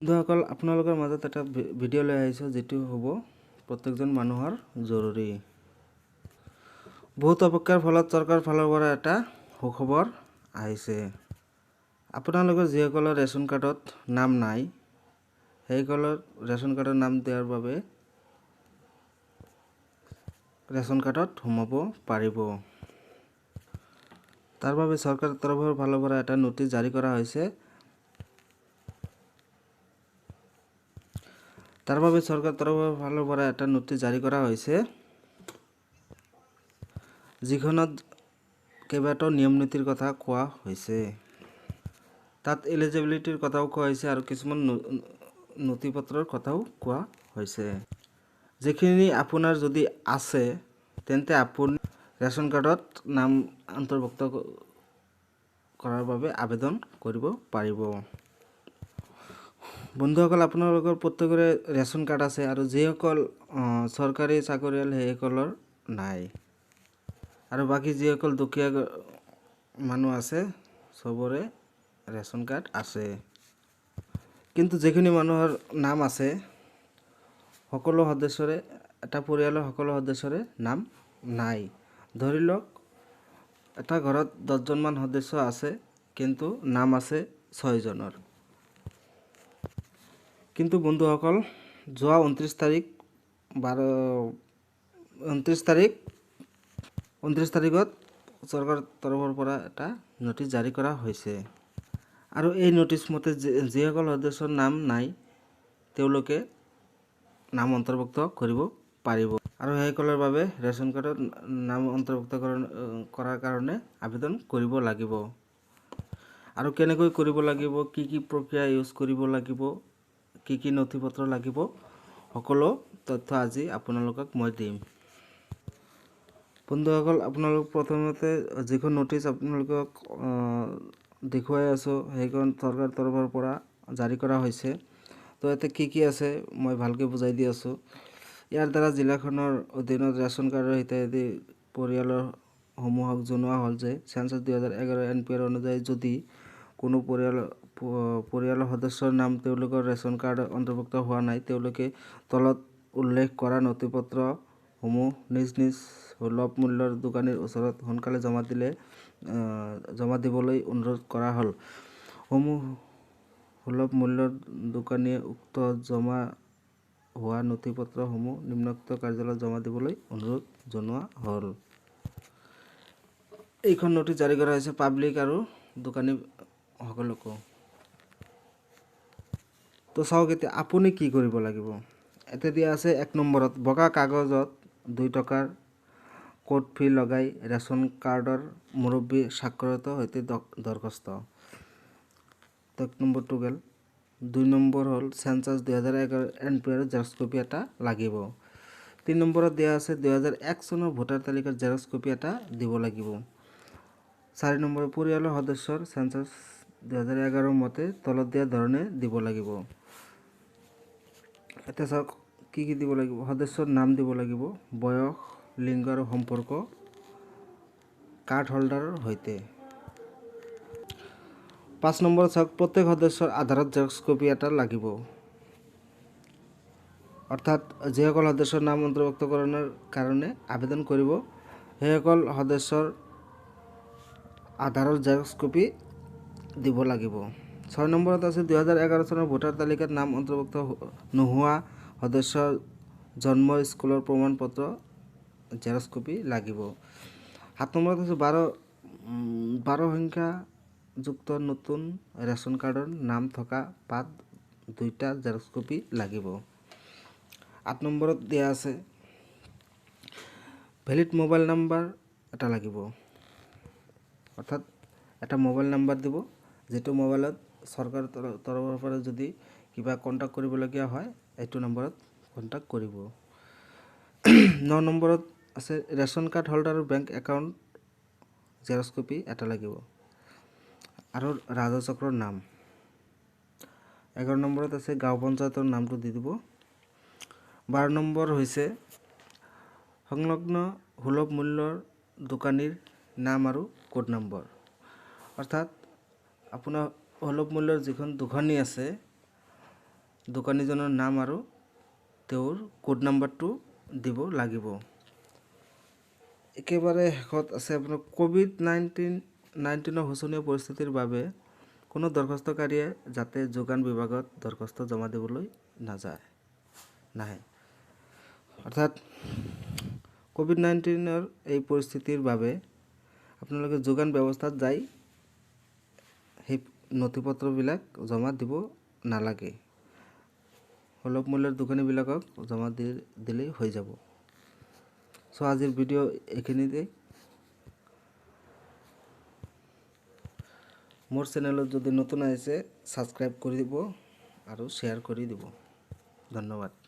বন্ধুসকল আপোনালোকৰ মাজত এটা ভিডিঅ' লৈ আহিছোঁ যেটো হ'ব প্ৰত্যেকজন মানুহৰ জৰুৰী। বহুত অপেক্ষাৰ ফলত চৰকাৰৰ ফালৰ পৰা এটা সুখবৰ আহিছে। আপোনালোকৰ যিসকলৰ ৰেচন কাৰ্ডত নাম নাই সেইসকলৰ ৰেচন কাৰ্ডৰ নাম দিয়াৰ বাবে ৰেচন কাৰ্ডত সোমাব পাৰিব। তাৰ বাবে চৰকাৰৰ তৰফৰ ফালৰ পৰা এটা নোটিছ জাৰি কৰা হৈছে। যিখনত কেইবাটাও নিয়ম নীতিৰ কথা কোৱা হৈছে। তাত এলিজিবিলিটিৰ কথাও কোৱা হৈছে আৰু কিছুমান নথিপত্ৰৰ কথাও কোৱা হৈছে। যিখিনি আপোনাৰ যদি আছে তেন্তে আপুনি ৰেচন কাৰ্ডত নাম অন্তৰ্ভুক্ত কৰাৰ বাবে আবেদন কৰিব পাৰিব। বন্ধুসকল আপোনালোকৰ প্ৰত্যেকৰে ৰেচন কাৰ্ড আছে আৰু যিসকল চৰকাৰী চাকৰিয়াল সেইসকলৰ নাই আৰু বাকি যিসকল দুখীয়া মানুহ আছে সবৰে ৰেচন কাৰ্ড আছে। কিন্তু যিখিনি মানুহৰ নাম আছে সকলো সদস্যৰে এটা পৰিয়ালৰ সকলো সদস্যৰে নাম নাই। ধৰি লওক এটা ঘৰত 10 জনমান সদস্য আছে কিন্তু নাম আছে 6 জনৰ। কিন্তু বন্ধুসকল যোৱা 29 তাৰিখত চৰকাৰৰ তৰফৰ পৰা এটা নোটিছ জাৰি কৰা হৈছে আৰু এই নোটিছ মতে যিসকল সদস্যৰ নাম নাই তেওঁলোকে নাম অন্তৰ্ভুক্ত কৰিব পাৰিব আৰু সেইসকলৰ বাবে ৰেচন কাৰ্ডত নাম অন্তৰ্ভুক্ত কৰাৰ কাৰণে আবেদন কৰিব লাগিব। আৰু কেনেকৈ কৰিব লাগিব, কি প্ৰক্ৰিয়া ইউজ কৰিব লাগিব, কি নথিপত্ৰ লাগিব, সকলো তথ্য আজি আপোনালোকক মই দিম। বন্ধুসকল আপোনালোক প্ৰথমতে যিখন নোটিছ আপোনালোকক দেখুৱাই আছো সেইখন চৰকাৰৰ তৰফৰ পৰা জাৰি কৰা হৈছে। তো ইয়াতে কি আছে মই ভালকৈ বুজাই দি আছো। ইয়াৰ দ্বাৰা জিলাখনৰ অধীনত ৰেচন কাৰ্ডৰ হিতাধিকাৰী পৰিয়ালৰ সমূহক জনোৱা হ'ল যে সেন্সাস 2011 এনপিআৰ অনুযায়ী যদি কোনো পৰিয়ালৰ সদস্যৰ নাম তেওঁলোকৰ ৰেচন কাৰ্ডত অন্তৰ্ভুক্ত হোৱা নাই তেওঁলোকে তলত উল্লেখ কৰা নথিপত্ৰ সমূহ নিজ সুলভ মূল্যৰ দোকানীৰ ওচৰত সোনকালে জমা দিবলৈ অনুৰোধ কৰা হ'ল। সুলভ মূল্যৰ দোকানীয়ে উক্ত জমা হোৱা নথিপত্ৰ সমূহ নিম্নোক্ত কাৰ্যালয়ত জমা দিবলৈ অনুৰোধ জনোৱা হ'ল। এইখন নোটিছ জাৰি কৰা হৈছে পাব্লিক আৰু দোকানী সকলকো। তো চাওক এতিয়া আপুনি কি কৰিব লাগিব। এতে দিয়া আছে 1 নম্বৰত বগা কাগজত 2 টকাৰ কোড ফি লগাই ৰেচন কাৰ্ডৰ মুৰব্বী স্বাক্ষৰিত সৈতে দৰখাস্ত। 1 নম্বৰটো গেল। 2 নম্বৰ হ'ল সেন্সাস 2011 এনপিআৰ জেৰক্স কপি এটা লাগিব। 3 নম্বৰত দিয়া আছে 2001 চনৰ ভোটাৰ তালিকাৰ জেৰক্স কপি এটা দিব লাগিব। 4 নম্বৰ পৰিয়ালৰ সদস্যৰ সেন্সাস 2011 মতে তলত দিয়া ধৰণে দিব লাগিব। এটা চাওক কি দিব লাগিব। সদস্যৰ নাম দিব লাগিব, বয়স, লিংগ আৰু সম্পৰ্ক, কাৰ্ড হোল্ডাৰৰ সৈতে। 5 নম্বৰত চাওক প্ৰত্যেক সদস্যৰ আধাৰত জেৰক্স কপি এটা লাগিব। অৰ্থাৎ যিসকল সদস্যৰ নাম অন্তৰ্ভুক্তকৰণৰ কাৰণে আবেদন কৰিব সেইসকল সদস্যৰ আধাৰৰ জেৰক্স কপি দিব লাগিব। 6 নম্বৰত আছে 2011 চনৰ ভোটাৰ তালিকাত নাম অন্তৰ্ভুক্ত নোহোৱা সদস্যৰ জন্ম স্কুলৰ প্ৰমাণ পত্ৰ জেৰক্স কপি লাগিব। 7 নম্বৰত আছে 12 সংখ্যা যুক্ত নতুন ৰেচন কাৰ্ডৰ নাম থকা পাত 2টা জেৰক্স কপি লাগিব। 8 নম্বৰত দিয়া আছে ভেলিড মোবাইল নাম্বাৰ এটা লাগিব। অৰ্থাৎ এটা মোবাইল নাম্বাৰ দিব যেটো মোবাইলত চৰকাৰৰ তৰফৰ পৰা যদি কিবা কন্টাক্ট কৰিবলগীয়া হয় এইটো নম্বৰত কন্টাক্ট কৰিব। 9 নম্বৰত আছে ৰেচন কাৰ্ড হোল্ডাৰৰ বেংক একাউণ্ট জেৰক্স কপি এটা লাগিব আৰু ৰাজহ চক্ৰৰ নাম। 11 নম্বৰত আছে গাঁও পঞ্চায়তৰ নামটো দি দিব। 12 নম্বৰ হৈছে সংলগ্ন সুলভ মূল্যৰ দোকানীৰ নাম আৰু কোড নম্বৰ। অৰ্থাৎ আপোনাৰ সুলভ মূল্যৰ যিখন দোকানী আছে দোকানীজনৰ নাম আৰু তেওঁৰ কোড নাম্বাৰটো দিব লাগিব। একেবাৰে শেষত আছে আপোনাৰ কোভিড-19 শোচনীয় পৰিস্থিতিৰ বাবে কোনো দৰখাস্তকাৰীয়ে যাতে যোগান বিভাগত দৰখাস্ত জমা দিবলৈ নাহে। অৰ্থাৎ কোভিড-19 এই পৰিস্থিতিৰ বাবে আপোনালোকে যোগান ব্যৱস্থাত যাই সেই নথিপত্ৰবিলাক জমা দিব নালাগে। সুলভ মূল্যৰ দোকানীবিলাকক জমা দিলেই হৈ যাব। সো আজিৰ ভিডিঅ' এইখিনিতে। মোৰ চেনেলত যদি নতুন আহিছে ছাবস্ক্ৰাইব কৰি দিব আৰু শ্বেয়াৰ কৰি দিব। ধন্যবাদ।